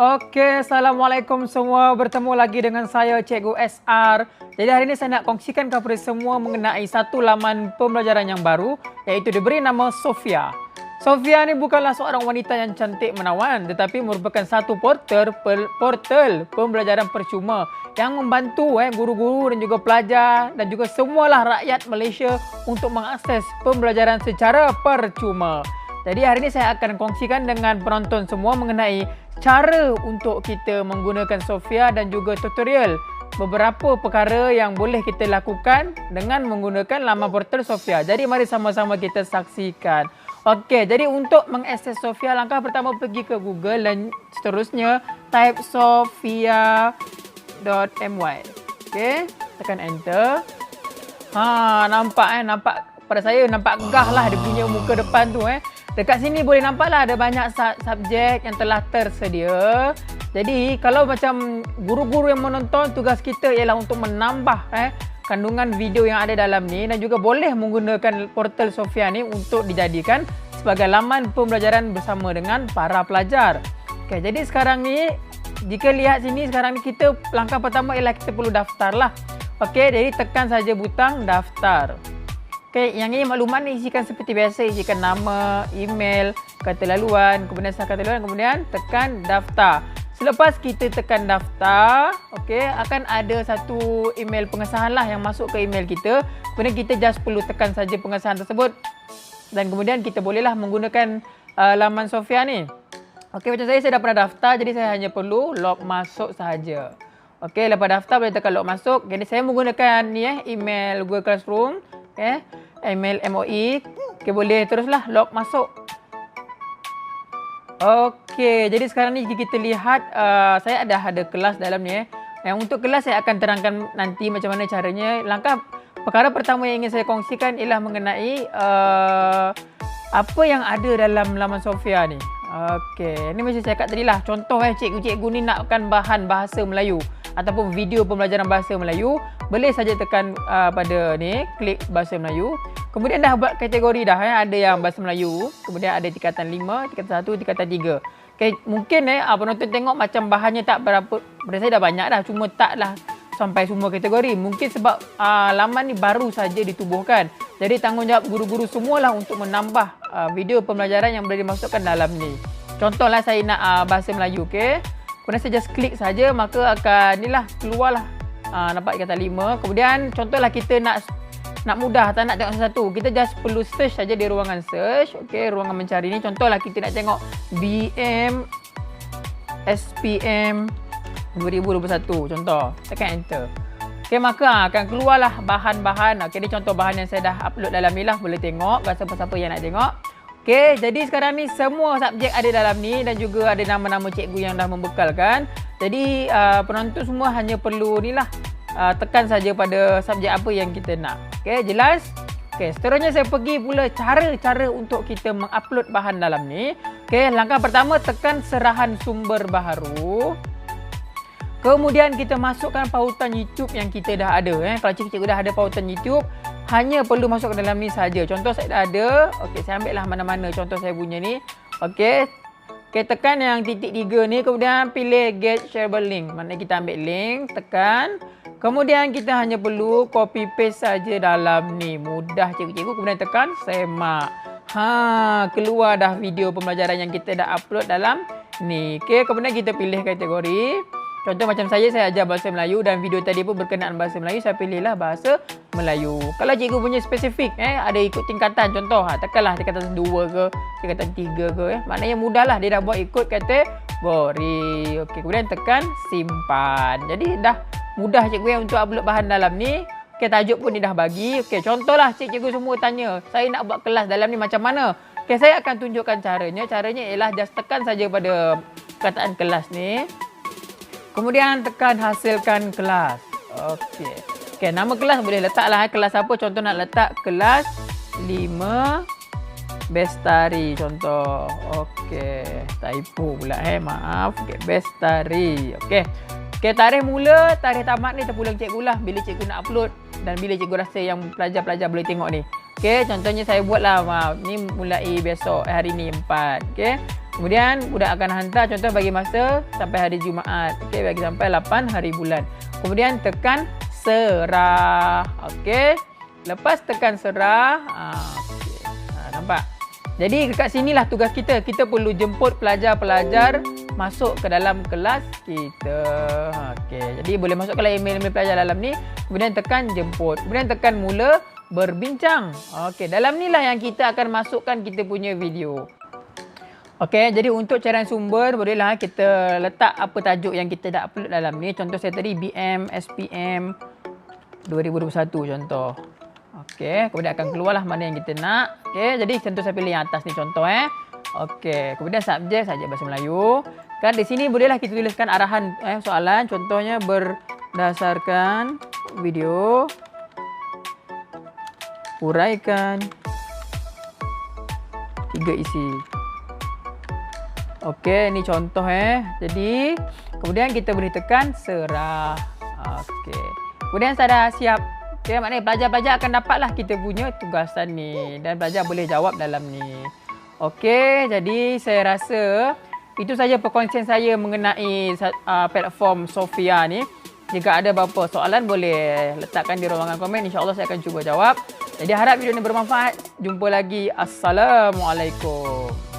Okey, Assalamualaikum semua. Bertemu lagi dengan saya, Cikgu SR. Jadi hari ini saya nak kongsikan kepada semua mengenai satu laman pembelajaran yang baru, iaitu diberi nama Sofia. Sofia ni bukanlah seorang wanita yang cantik menawan, tetapi merupakan satu portal pembelajaran percuma yang membantu guru-guru dan juga pelajar dan juga semualah rakyat Malaysia untuk mengakses pembelajaran secara percuma. Jadi hari ini saya akan kongsikan dengan penonton semua mengenai cara untuk kita menggunakan Sofia dan juga tutorial beberapa perkara yang boleh kita lakukan dengan menggunakan laman portal Sofia. Jadi mari sama-sama kita saksikan. Okey, jadi untuk mengakses Sofia, langkah pertama pergi ke Google dan seterusnya type sofia.my. Okey, tekan enter. Nampak pada saya nampak gah lah dia punya muka depan tu Dekat sini boleh nampaklah ada banyak subjek yang telah tersedia. Jadi kalau macam guru-guru yang menonton, tugas kita ialah untuk menambah kandungan video yang ada dalam ni dan juga boleh menggunakan portal Sofia ni untuk dijadikan sebagai laman pembelajaran bersama dengan para pelajar. Okey, jadi sekarang ni jika lihat sini sekarang ni kita langkah pertama ialah kita perlu daftar lah. Okey, jadi tekan saja butang daftar. Okey, yang ini maklumat ni isikan seperti biasa, isikan nama, email, kata laluan, kemudian kata laluan, kemudian tekan daftar. Selepas kita tekan daftar, okey, akan ada satu email pengesahan lah yang masuk ke email kita. Kemudian kita just perlu tekan saja pengesahan tersebut dan kemudian kita bolehlah menggunakan laman Sofia ni. Okey, macam saya dah pernah daftar, jadi saya hanya perlu log masuk sahaja. Okey, lepas daftar boleh tekan log masuk. Jadi saya menggunakan ni email Google Classroom, email MOE. Okey, boleh teruslah log masuk. Okey, jadi sekarang ni kita lihat saya dah ada kelas dalam ni Yang untuk kelas saya akan terangkan nanti macam mana caranya. Langkah perkara pertama yang ingin saya kongsikan ialah mengenai apa yang ada dalam laman Sofia ni. Okey, ni macam saya cakap tadi lah. Contoh cikgu-cikgu ni nakkan bahan bahasa Melayu ataupun video pembelajaran bahasa Melayu, boleh saja tekan pada ni, klik bahasa Melayu. Kemudian dah buat kategori dah ada yang bahasa Melayu, kemudian ada tingkatan 5, tingkatan 1, tingkatan 3. Okay, mungkin penonton tengok macam bahannya tak berapa, pada saya dah banyak dah, cuma taklah sampai semua kategori. Mungkin sebab laman ni baru saja ditubuhkan. Jadi tanggungjawab guru-guru semualah untuk menambah video pembelajaran yang boleh dimasukkan dalam ni. Contohlah saya nak bahasa Melayu, okey. Kemudian saya just klik saja, maka akan inilah keluarlah nampak tingkatan 5. Kemudian contohlah kita nak mudah, tak nak tengok satu-satu, kita just perlu search saja di ruangan search. Okey, ruangan mencari ni contohlah kita nak tengok BM SPM 2021 contoh, tekan enter. Okey, maka akan keluarlah bahan-bahan. Okey, ni contoh bahan yang saya dah upload dalam ni lah, boleh tengok siapa-siapa yang nak tengok. Okey, jadi sekarang ni semua subjek ada dalam ni dan juga ada nama-nama cikgu yang dah membekalkan. Jadi penonton semua hanya perlu ni lah, tekan saja pada subjek apa yang kita nak. Okey, jelas? Okey, seterusnya saya pergi pula cara-cara untuk kita mengupload bahan dalam ni. Okey, langkah pertama tekan serahan sumber baharu. Kemudian kita masukkan pautan YouTube yang kita dah ada. Kalau cikgu dah ada pautan YouTube, hanya perlu masuk ke dalam ni saja. Contoh saya dah ada. Okey, saya ambil lah mana-mana contoh saya punya ni. Okey. Okey, tekan yang titik 3 ni, kemudian pilih get shareable link. Maknanya kita ambil link, tekan. Kemudian kita hanya perlu copy paste saja dalam ni. Mudah cikgu-cikgu. Kemudian tekan semak. Keluar dah video pembelajaran yang kita dah upload dalam ni. Okey, kemudian kita pilih kategori. Contoh macam saya ajar bahasa Melayu dan video tadi pun berkenaan bahasa Melayu, saya pilihlah bahasa Melayu. Kalau cikgu punya spesifik, ada ikut tingkatan, contoh, tekanlah tingkatan 2 ke, tingkatan 3 ke, maknanya mudahlah dia dah buat ikut kategori. Okey, kemudian tekan simpan. Jadi dah mudah cikgu untuk upload bahan dalam ni. Okey, tajuk pun dia dah bagi. Okey, contohlah cikgu semua tanya, saya nak buat kelas dalam ni macam mana? Okey, saya akan tunjukkan caranya. Caranya ialah just tekan saja pada perkataan kelas ni. Kemudian tekan hasilkan kelas. Okey. Okey, nama kelas boleh letaklah kelas apa. Contoh nak letak kelas 5 Bestari contoh. Okey, typo pula maaf. Okey, Bestari. Okey. Okey, tarikh mula, tarikh tamat ni terpulang cikgu lah bila cikgu nak upload dan bila cikgu rasa yang pelajar-pelajar boleh tengok ni. Okey, contohnya saya buatlah ni mulai besok hari ni 4. Okey. Kemudian budak akan hantar contoh bagi masa sampai hari Jumaat. Okey, bagi sampai 8 hari bulan. Kemudian tekan serah. Okey. Lepas tekan serah, okey. Nampak? Jadi dekat sinilah tugas kita. Kita perlu jemput pelajar-pelajar masuk ke dalam kelas kita. Okey. Jadi boleh masukkan email-email pelajar dalam ni, kemudian tekan jemput. Kemudian tekan mula berbincang. Okey, dalam ni lah yang kita akan masukkan kita punya video. Okey, jadi untuk carian sumber bolehlah kita letak apa tajuk yang kita dah upload dalam ni. Contoh saya tadi BM SPM 2021 contoh. Okey, kemudian akan keluarlah mana yang kita nak. Okey, jadi contoh saya pilih yang atas ni contoh Okey, kemudian subjek bahasa Melayu. Kan di sini bolehlah kita tuliskan arahan soalan, contohnya berdasarkan video uraikan 3 isi. Okey, ni contoh Jadi, kemudian kita boleh tekan serah. Okey. Kemudian saya dah siap. Okey, maknanya pelajar-pelajar akan dapatlah kita punya tugasan ni dan pelajar boleh jawab dalam ni. Okey, jadi saya rasa itu saja perkongsian saya mengenai platform Sophia ni. Jika ada beberapa soalan boleh letakkan di ruangan komen. InsyaAllah saya akan cuba jawab. Jadi harap video ini bermanfaat. Jumpa lagi. Assalamualaikum.